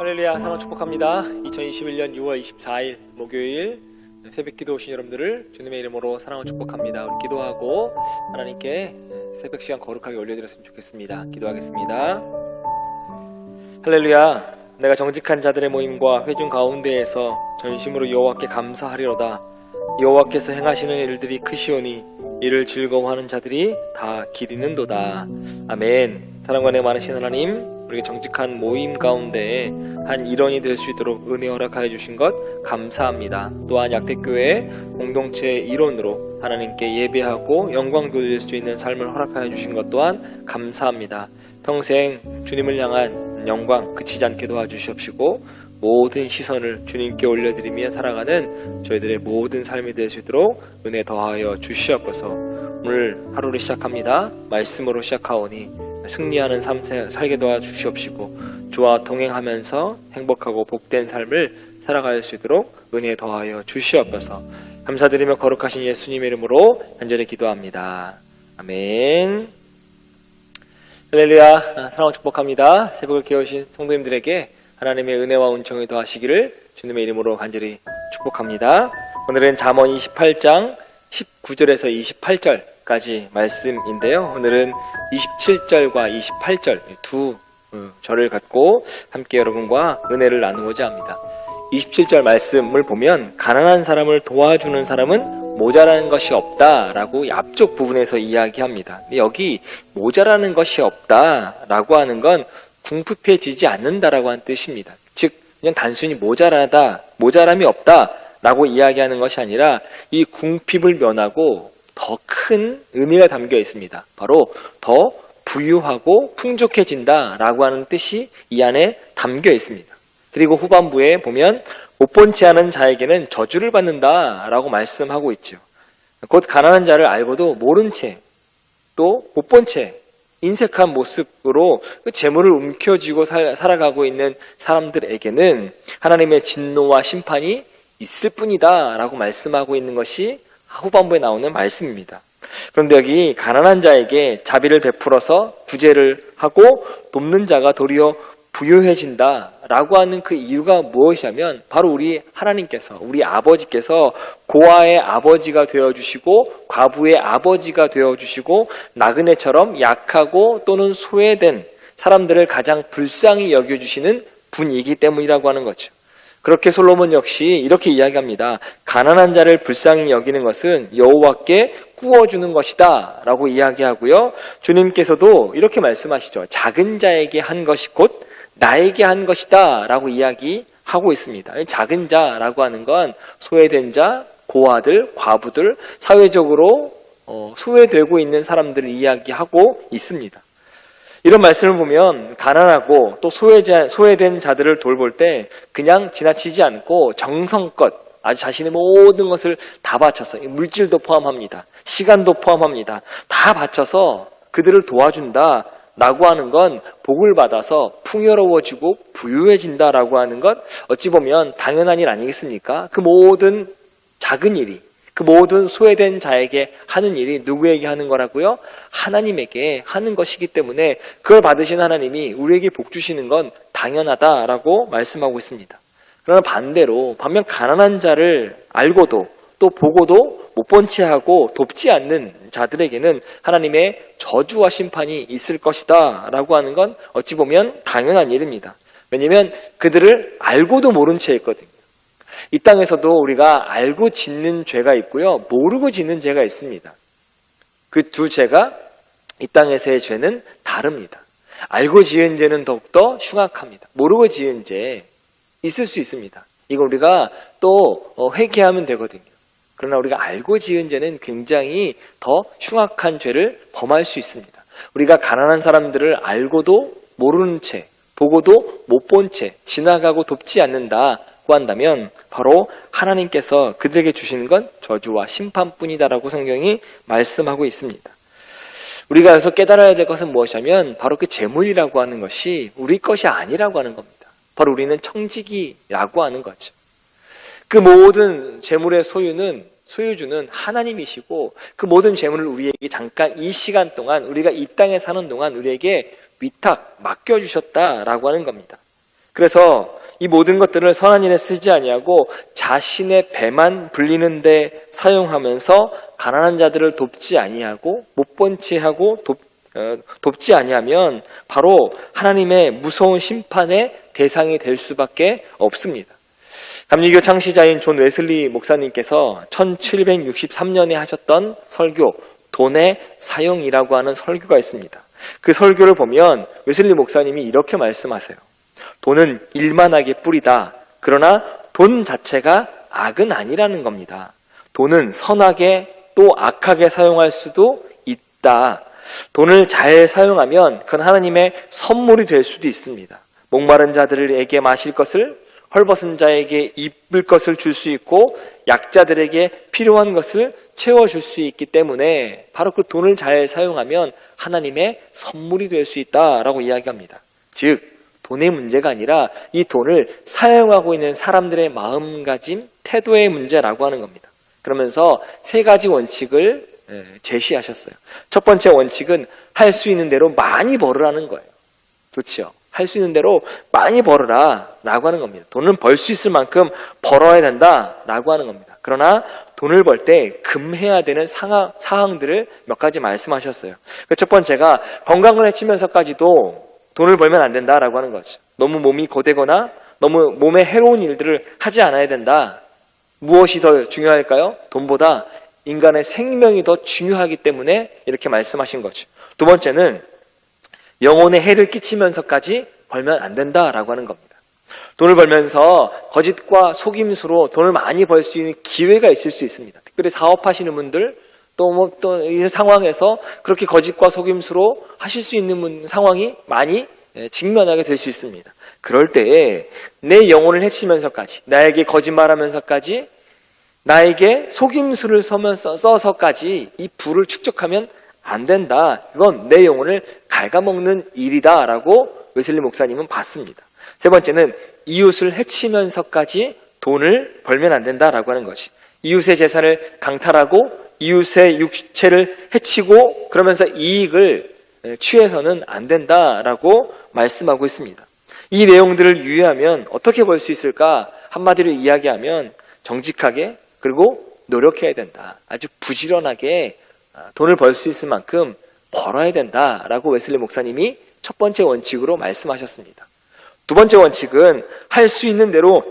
할렐루야, 사랑 축복합니다. 2021년 6월 24일 목요일 새벽기도 오신 여러분들을 주님의 이름으로 사랑을 축복합니다. 우리 기도하고 하나님께 새벽 시간 거룩하게 올려드렸으면 좋겠습니다. 기도하겠습니다. 할렐루야, 내가 정직한 자들의 모임과 회중 가운데에서 전심으로 여호와께 감사하리로다. 여호와께서 행하시는 일들이 크시오니 이를 즐거워하는 자들이 다 기리는도다. 아멘. 사랑과 은혜 많으신 하나님, 우리가 정직한 모임 가운데 한 일원이 될 수 있도록 은혜 허락하여 주신 것 감사합니다. 또한 약대교회 공동체의 일원으로 하나님께 예배하고 영광 돌릴 수 있는 삶을 허락하여 주신 것 또한 감사합니다. 평생 주님을 향한 영광 그치지 않게 도와주시옵시고 모든 시선을 주님께 올려드리며 살아가는 저희들의 모든 삶이 될 수 있도록 은혜 더하여 주시옵소서. 오늘 하루를 시작합니다. 말씀으로 시작하오니 승리하는 삶 살게 도와주시옵시고 주와 동행하면서 행복하고 복된 삶을 살아갈 수 있도록 은혜 더하여 주시옵소서. 감사드리며 거룩하신 예수님의 이름으로 간절히 기도합니다. 아멘. 할렐루야, 사랑하고 축복합니다. 새벽을 깨우신 성도님들에게 하나님의 은혜와 은총이 더하시기를 주님의 이름으로 간절히 축복합니다. 오늘은 잠언 28장 19절에서 28절까지 말씀인데요. 오늘은 27절과 28절 두 절을 갖고 함께 여러분과 은혜를 나누고자 합니다. 27절 말씀을 보면 가난한 사람을 도와주는 사람은 모자라는 것이 없다라고 앞쪽 부분에서 이야기합니다. 여기 모자라는 것이 없다라고 하는 건 궁핍해지지 않는다라고 하는 뜻입니다. 즉 그냥 단순히 모자람이 없다라고 이야기하는 것이 아니라 이 궁핍을 면하고 더 큰 의미가 담겨 있습니다. 바로 더 부유하고 풍족해진다라고 하는 뜻이 이 안에 담겨 있습니다. 그리고 후반부에 보면 못 본 채 하는 자에게는 저주를 받는다라고 말씀하고 있죠. 곧 가난한 자를 알고도 모른 채 또 못 본 채 인색한 모습으로 그 재물을 움켜쥐고 살아가고 있는 사람들에게는 하나님의 진노와 심판이 있을 뿐이다 라고 말씀하고 있는 것이 후반부에 나오는 말씀입니다. 그런데 여기 가난한 자에게 자비를 베풀어서 구제를 하고 돕는 자가 도리어 부유해진다 라고 하는 그 이유가 무엇이냐면 바로 우리 하나님께서, 우리 아버지께서 고아의 아버지가 되어주시고 과부의 아버지가 되어주시고 나그네처럼 약하고 또는 소외된 사람들을 가장 불쌍히 여겨주시는 분이기 때문이라고 하는 거죠. 그렇게 솔로몬 역시 이렇게 이야기합니다. 가난한 자를 불쌍히 여기는 것은 여호와께 구워주는 것이다 라고 이야기하고요. 주님께서도 이렇게 말씀하시죠. 작은 자에게 한 것이 곧 나에게 한 것이다 라고 이야기하고 있습니다. 작은 자라고 하는 건 소외된 자, 고아들, 과부들, 사회적으로 소외되고 있는 사람들을 이야기하고 있습니다. 이런 말씀을 보면 가난하고 또 소외된 자들을 돌볼 때 그냥 지나치지 않고 정성껏 아주 자신의 모든 것을 다 바쳐서 물질도 포함합니다. 시간도 포함합니다. 다 바쳐서 그들을 도와준다 라고 하는 건 복을 받아서 풍요로워지고 부유해진다라고 하는 것 어찌 보면 당연한 일 아니겠습니까? 그 모든 작은 일이 그 모든 소외된 자에게 하는 일이 누구에게 하는 거라고요? 하나님에게 하는 것이기 때문에 그걸 받으신 하나님이 우리에게 복 주시는 건 당연하다라고 말씀하고 있습니다. 그러나 반면 가난한 자를 알고도 또 보고도 못 본 채 하고 돕지 않는 자들에게는 하나님의 저주와 심판이 있을 것이다 라고 하는 건 어찌 보면 당연한 일입니다. 왜냐하면 그들을 알고도 모른 채 했거든요. 이 땅에서도 우리가 알고 짓는 죄가 있고요. 모르고 짓는 죄가 있습니다. 그 두 죄가 이 땅에서의 죄는 다릅니다. 알고 지은 죄는 더욱더 흉악합니다. 모르고 지은 죄 있을 수 있습니다. 이거 우리가 또 회개하면 되거든요. 그러나 우리가 알고 지은 죄는 굉장히 더 흉악한 죄를 범할 수 있습니다. 우리가 가난한 사람들을 알고도 모르는 채, 보고도 못 본 채 지나가고 돕지 않는다고 한다면 바로 하나님께서 그들에게 주시는 건 저주와 심판뿐이다라고 성경이 말씀하고 있습니다. 우리가 여기서 깨달아야 될 것은 무엇이냐면 바로 그 재물이라고 하는 것이 우리 것이 아니라고 하는 겁니다. 바로 우리는 청지기라고 하는 거죠. 그 모든 재물의 소유주는 하나님이시고 그 모든 재물을 우리에게 잠깐 이 시간 동안 우리가 이 땅에 사는 동안 우리에게 맡겨주셨다라고 하는 겁니다. 그래서 이 모든 것들을 선한 일에 쓰지 아니하고 자신의 배만 불리는 데 사용하면서 가난한 자들을 돕지 아니하고 못 본 채 하고 돕지 아니하면 바로 하나님의 무서운 심판의 대상이 될 수밖에 없습니다. 감리교 창시자인 존 웨슬리 목사님께서 1763년에 하셨던 설교, 돈의 사용이라고 하는 설교가 있습니다. 그 설교를 보면 웨슬리 목사님이 이렇게 말씀하세요. 돈은 일만하게 뿌리다. 그러나 돈 자체가 악은 아니라는 겁니다. 돈은 선하게 또 악하게 사용할 수도 있다. 돈을 잘 사용하면 그건 하나님의 선물이 될 수도 있습니다. 목마른 자들에게 마실 것을, 헐벗은 자에게 입을 것을 줄 수 있고 약자들에게 필요한 것을 채워줄 수 있기 때문에 바로 그 돈을 잘 사용하면 하나님의 선물이 될 수 있다라고 이야기합니다. 즉 돈의 문제가 아니라 이 돈을 사용하고 있는 사람들의 마음가짐, 태도의 문제라고 하는 겁니다. 그러면서 세 가지 원칙을 제시하셨어요. 첫 번째 원칙은 할 수 있는 대로 많이 벌으라는 거예요. 좋죠? 할 수 있는 대로 많이 벌으라 라고 하는 겁니다. 돈은 벌 수 있을 만큼 벌어야 된다 라고 하는 겁니다. 그러나 돈을 벌 때 금해야 되는 사항들을 몇 가지 말씀하셨어요. 첫 번째가 건강을 해치면서까지도 돈을 벌면 안 된다라고 하는 거죠. 너무 몸이 고되거나 너무 몸에 해로운 일들을 하지 않아야 된다. 무엇이 더 중요할까요? 돈보다 인간의 생명이 더 중요하기 때문에 이렇게 말씀하신 거죠. 두 번째는 영혼에 해를 끼치면서까지 벌면 안 된다라고 하는 겁니다. 돈을 벌면서 거짓과 속임수로 돈을 많이 벌 수 있는 기회가 있을 수 있습니다. 특별히 사업하시는 분들 또 이 상황에서 그렇게 거짓과 속임수로 하실 수 있는 상황이 많이 직면하게 될 수 있습니다. 그럴 때에 내 영혼을 해치면서까지, 나에게 거짓말하면서까지, 나에게 속임수를 써서까지 이 부를 축적하면 안 된다. 이건 내 영혼을 갉아먹는 일이다 라고 웨슬리 목사님은 봤습니다. 세 번째는 이웃을 해치면서까지 돈을 벌면 안 된다라고 하는 것이, 이웃의 재산을 강탈하고 이웃의 육체를 해치고 그러면서 이익을 취해서는 안 된다라고 말씀하고 있습니다. 이 내용들을 유의하면 어떻게 벌 수 있을까? 한마디로 이야기하면 정직하게 그리고 노력해야 된다. 아주 부지런하게 돈을 벌 수 있을 만큼 벌어야 된다라고 웨슬리 목사님이 첫 번째 원칙으로 말씀하셨습니다. 두 번째 원칙은 할 수 있는 대로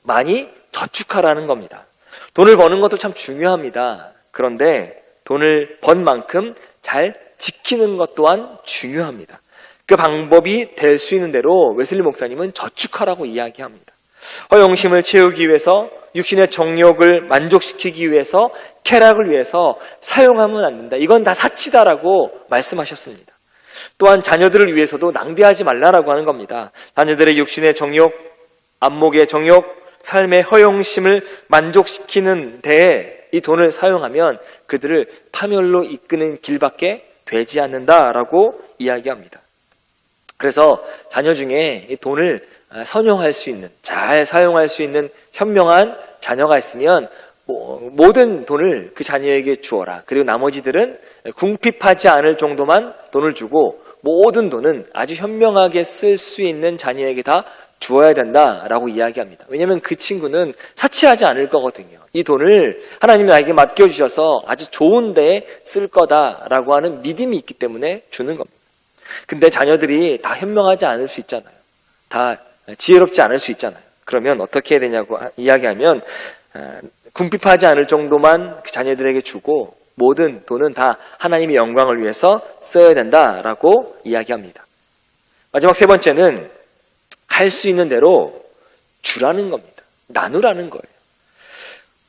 많이 저축하라는 겁니다. 돈을 버는 것도 참 중요합니다. 그런데 돈을 번 만큼 잘 지키는 것 또한 중요합니다. 그 방법이 될 수 있는 대로 웨슬리 목사님은 저축하라고 이야기합니다. 허영심을 채우기 위해서, 육신의 정욕을 만족시키기 위해서, 쾌락을 위해서 사용하면 안 된다. 이건 다 사치다라고 말씀하셨습니다. 또한 자녀들을 위해서도 낭비하지 말라라고 하는 겁니다. 자녀들의 육신의 정욕, 안목의 정욕, 삶의 허영심을 만족시키는 데에 이 돈을 사용하면 그들을 파멸로 이끄는 길밖에 되지 않는다라고 이야기합니다. 그래서 자녀 중에 이 돈을 선용할 수 있는, 잘 사용할 수 있는 현명한 자녀가 있으면 모든 돈을 그 자녀에게 주어라. 그리고 나머지들은 궁핍하지 않을 정도만 돈을 주고 모든 돈은 아주 현명하게 쓸 수 있는 자녀에게 다 주어야 된다라고 이야기합니다. 왜냐하면 그 친구는 사치하지 않을 거거든요. 이 돈을 하나님이 나에게 맡겨주셔서 아주 좋은 데에 쓸 거다라고 하는 믿음이 있기 때문에 주는 겁니다. 근데 자녀들이 다 현명하지 않을 수 있잖아요. 다 지혜롭지 않을 수 있잖아요. 그러면 어떻게 해야 되냐고 이야기하면 궁핍하지 않을 정도만 그 자녀들에게 주고 모든 돈은 다 하나님의 영광을 위해서 써야 된다라고 이야기합니다. 마지막 세 번째는 할 수 있는 대로 주라는 겁니다. 나누라는 거예요.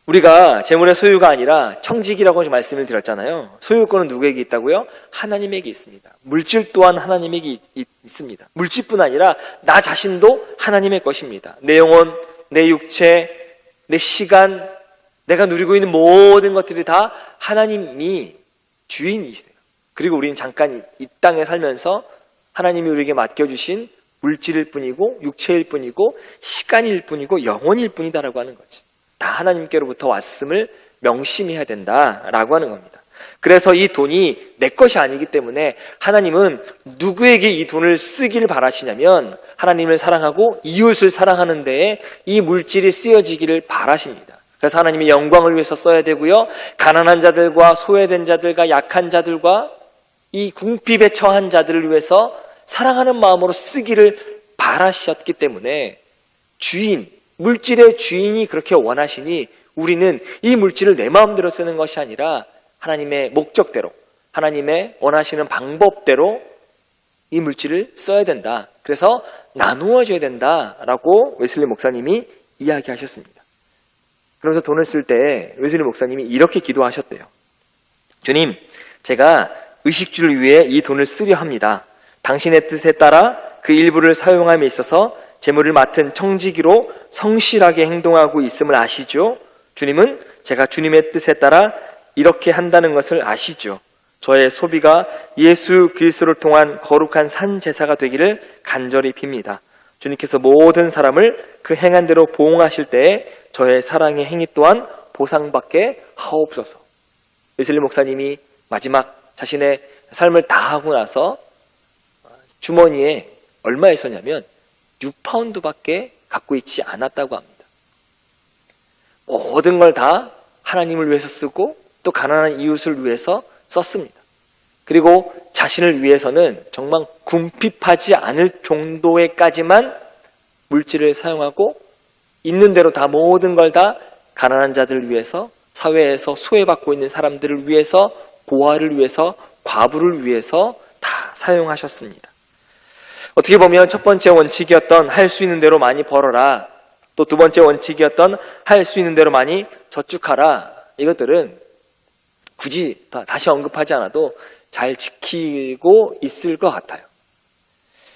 우리가 재물의 소유가 아니라 청직이라고 말씀을 드렸잖아요. 소유권은 누구에게 있다고요? 하나님에게 있습니다. 물질 또한 하나님에게 있습니다. 물질뿐 아니라 나 자신도 하나님의 것입니다. 내 영혼, 내 육체, 내 시간, 내가 누리고 있는 모든 것들이 다 하나님이 주인이세요. 그리고 우리는 잠깐 이 땅에 살면서 하나님이 우리에게 맡겨주신 물질일 뿐이고 육체일 뿐이고 시간일 뿐이고 영혼일 뿐이다라고 하는 거죠. 다 하나님께로부터 왔음을 명심해야 된다라고 하는 겁니다. 그래서 이 돈이 내 것이 아니기 때문에 하나님은 누구에게 이 돈을 쓰기를 바라시냐면 하나님을 사랑하고 이웃을 사랑하는 데에 이 물질이 쓰여지기를 바라십니다. 그래서 하나님의 영광을 위해서 써야 되고요. 가난한 자들과 소외된 자들과 약한 자들과 이 궁핍에 처한 자들을 위해서 사랑하는 마음으로 쓰기를 바라셨기 때문에 물질의 주인이 그렇게 원하시니 우리는 이 물질을 내 마음대로 쓰는 것이 아니라 하나님의 목적대로, 하나님의 원하시는 방법대로 이 물질을 써야 된다. 그래서 나누어 줘야 된다라고 웨슬리 목사님이 이야기하셨습니다. 그러면서 돈을 쓸 때 웨슬리 목사님이 이렇게 기도하셨대요. 주님, 제가 의식주를 위해 이 돈을 쓰려 합니다. 당신의 뜻에 따라 그 일부를 사용함에 있어서 재물을 맡은 청지기로 성실하게 행동하고 있음을 아시죠? 주님은 제가 주님의 뜻에 따라 이렇게 한다는 것을 아시죠? 저의 소비가 예수 그리스도를 통한 거룩한 산 제사가 되기를 간절히 빕니다. 주님께서 모든 사람을 그 행한 대로 보응하실 때에 저의 사랑의 행위 또한 보상받게 하옵소서. 웨슬리 목사님이 마지막 자신의 삶을 다 하고 나서 주머니에 얼마 있었냐면 6파운드밖에 갖고 있지 않았다고 합니다. 모든 걸 다 하나님을 위해서 쓰고 또 가난한 이웃을 위해서 썼습니다. 그리고 자신을 위해서는 정말 궁핍하지 않을 정도에까지만 물질을 사용하고 있는 대로 다 모든 걸 다 가난한 자들을 위해서, 사회에서 소외받고 있는 사람들을 위해서, 고아를 위해서, 과부를 위해서 다 사용하셨습니다. 어떻게 보면 첫 번째 원칙이었던 할 수 있는 대로 많이 벌어라, 또 두 번째 원칙이었던 할 수 있는 대로 많이 저축하라, 이것들은 굳이 다시 언급하지 않아도 잘 지키고 있을 것 같아요.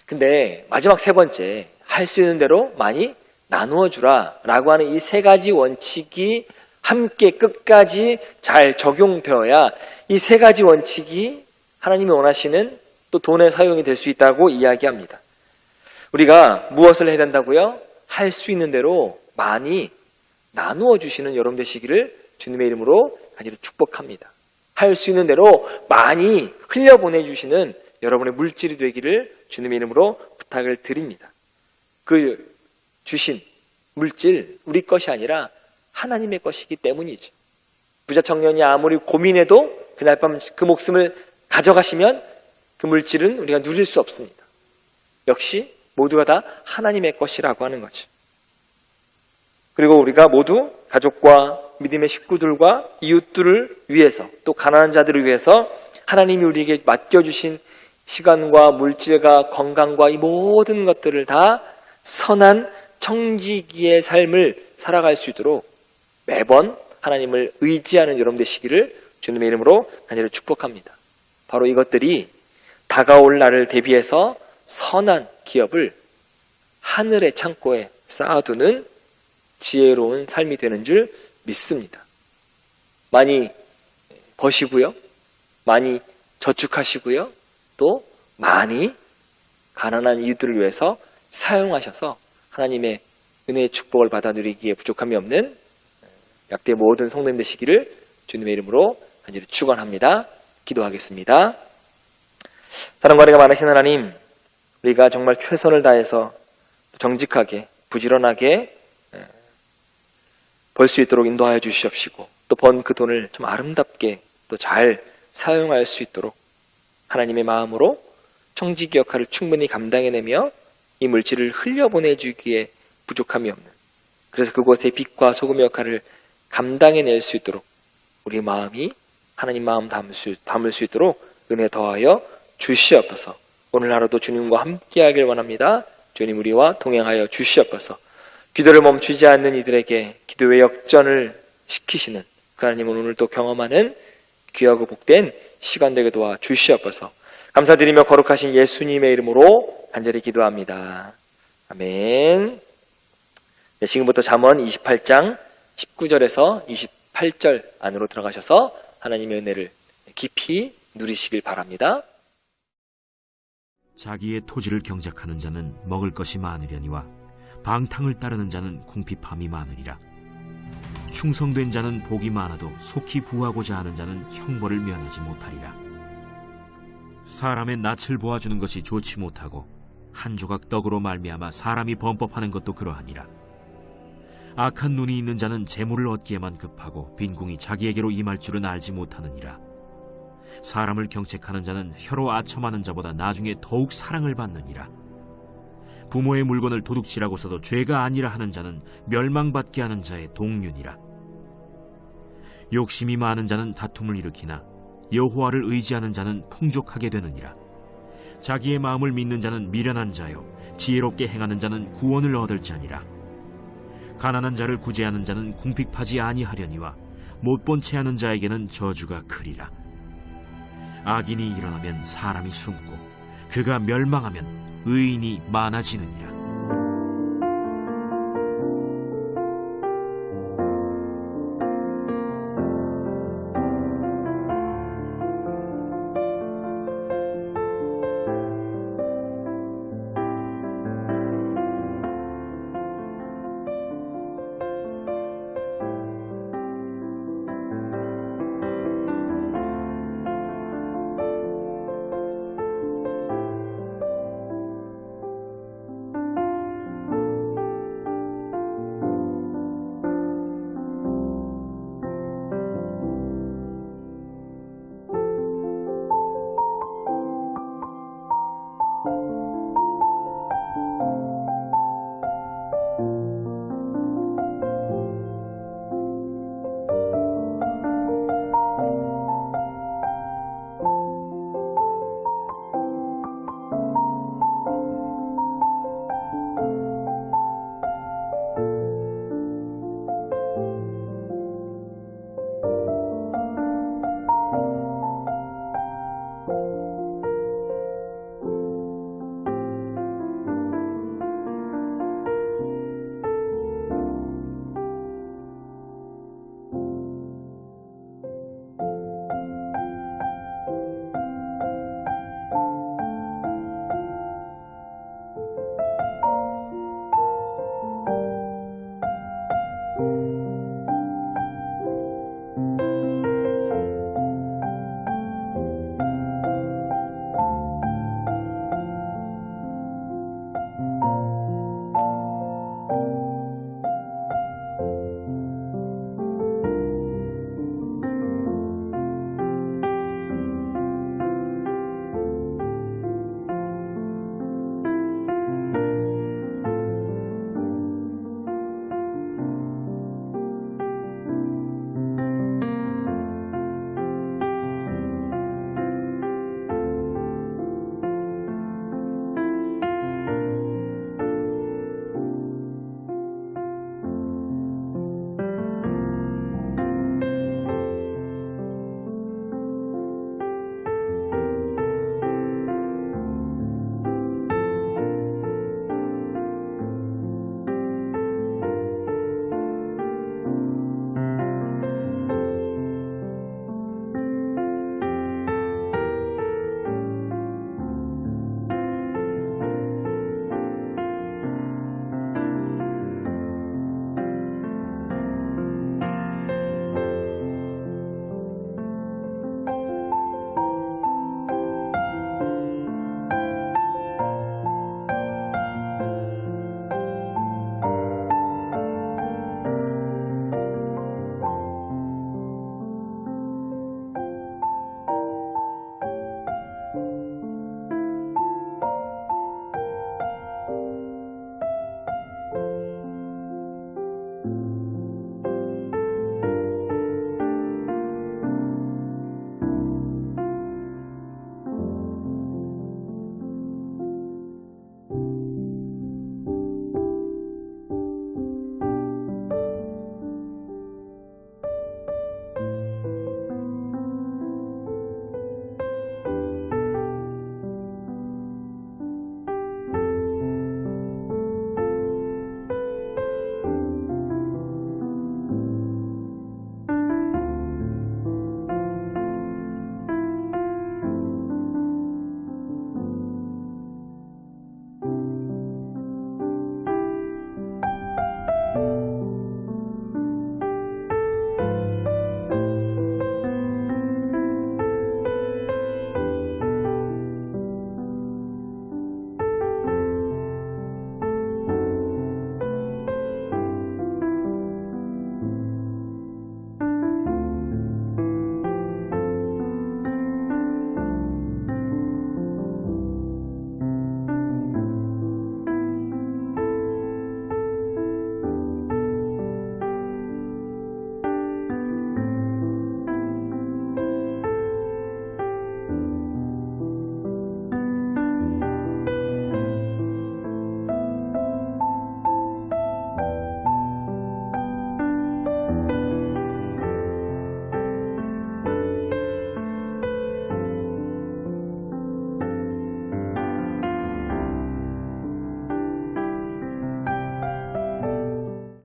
근데 마지막 세 번째, 할 수 있는 대로 많이 나누어 주라 라고 하는 이 세 가지 원칙이 함께 끝까지 잘 적용되어야 이 세 가지 원칙이 하나님이 원하시는 또 돈의 사용이 될 수 있다고 이야기합니다. 우리가 무엇을 해야 된다고요? 할 수 있는 대로 많이 나누어 주시는 여러분 되시기를 주님의 이름으로 간절히 축복합니다. 할 수 있는 대로 많이 흘려보내주시는 여러분의 물질이 되기를 주님의 이름으로 부탁을 드립니다. 그 주신 물질, 우리 것이 아니라 하나님의 것이기 때문이죠. 부자 청년이 아무리 고민해도 그날 밤 그 목숨을 가져가시면 그 물질은 우리가 누릴 수 없습니다. 역시 모두가 다 하나님의 것이라고 하는 거죠. 그리고 우리가 모두 가족과 믿음의 식구들과 이웃들을 위해서, 또 가난한 자들을 위해서 하나님이 우리에게 맡겨주신 시간과 물질과 건강과 이 모든 것들을 다 선한 청지기의 삶을 살아갈 수 있도록 매번 하나님을 의지하는 여러분 되시기를 주님의 이름으로 간절히 축복합니다. 바로 이것들이 다가올 날을 대비해서 선한 기업을 하늘의 창고에 쌓아두는 지혜로운 삶이 되는 줄 믿습니다. 많이 버시고요, 많이 저축하시고요, 또 많이 가난한 이웃들을 위해서 사용하셔서 하나님의 은혜의 축복을 받아 누리기에 부족함이 없는 약대 모든 성도님 되시기를 주님의 이름으로 간절히 축원합니다. 기도하겠습니다. 사랑과 은혜가 많으신 하나님, 우리가 정말 최선을 다해서 정직하게 부지런하게 벌 수 있도록 인도하여 주시옵시고, 또 번 그 돈을 좀 아름답게 또 잘 사용할 수 있도록 하나님의 마음으로 청지기 역할을 충분히 감당해내며 이 물질을 흘려보내주기에 부족함이 없는, 그래서 그곳에 빛과 소금의 역할을 감당해낼 수 있도록 우리의 마음이 하나님 마음 담을 수 있도록 은혜 더하여 주시옵소서. 오늘 하루도 주님과 함께하길 원합니다. 주님 우리와 동행하여 주시옵소서. 기도를 멈추지 않는 이들에게 기도의 역전을 시키시는 그 하나님은 오늘도 경험하는 귀하고 복된 시간 되게 도와 주시옵소서. 감사드리며 거룩하신 예수님의 이름으로 간절히 기도합니다. 아멘. 네, 지금부터 잠언 28장 19절에서 28절 안으로 들어가셔서 하나님의 은혜를 깊이 누리시길 바랍니다. 자기의 토지를 경작하는 자는 먹을 것이 많으려니와 방탕을 따르는 자는 궁핍함이 많으리라. 충성된 자는 복이 많아도 속히 부하고자 하는 자는 형벌을 면하지 못하리라. 사람의 낯을 보아주는 것이 좋지 못하고 한 조각 떡으로 말미암아 사람이 범법하는 것도 그러하니라. 악한 눈이 있는 자는 재물을 얻기에만 급하고 빈궁이 자기에게로 임할 줄은 알지 못하느니라. 사람을 경책하는 자는 혀로 아첨하는 자보다 나중에 더욱 사랑을 받느니라. 부모의 물건을 도둑질하고서도 죄가 아니라 하는 자는 멸망받게 하는 자의 동륜이라. 욕심이 많은 자는 다툼을 일으키나 여호와를 의지하는 자는 풍족하게 되느니라. 자기의 마음을 믿는 자는 미련한 자요 지혜롭게 행하는 자는 구원을 얻을 자니라. 가난한 자를 구제하는 자는 궁핍하지 아니하려니와 못본 채 하는 자에게는 저주가 크리라. 악인이 일어나면 사람이 숨고 그가 멸망하면 의인이 많아지느니라.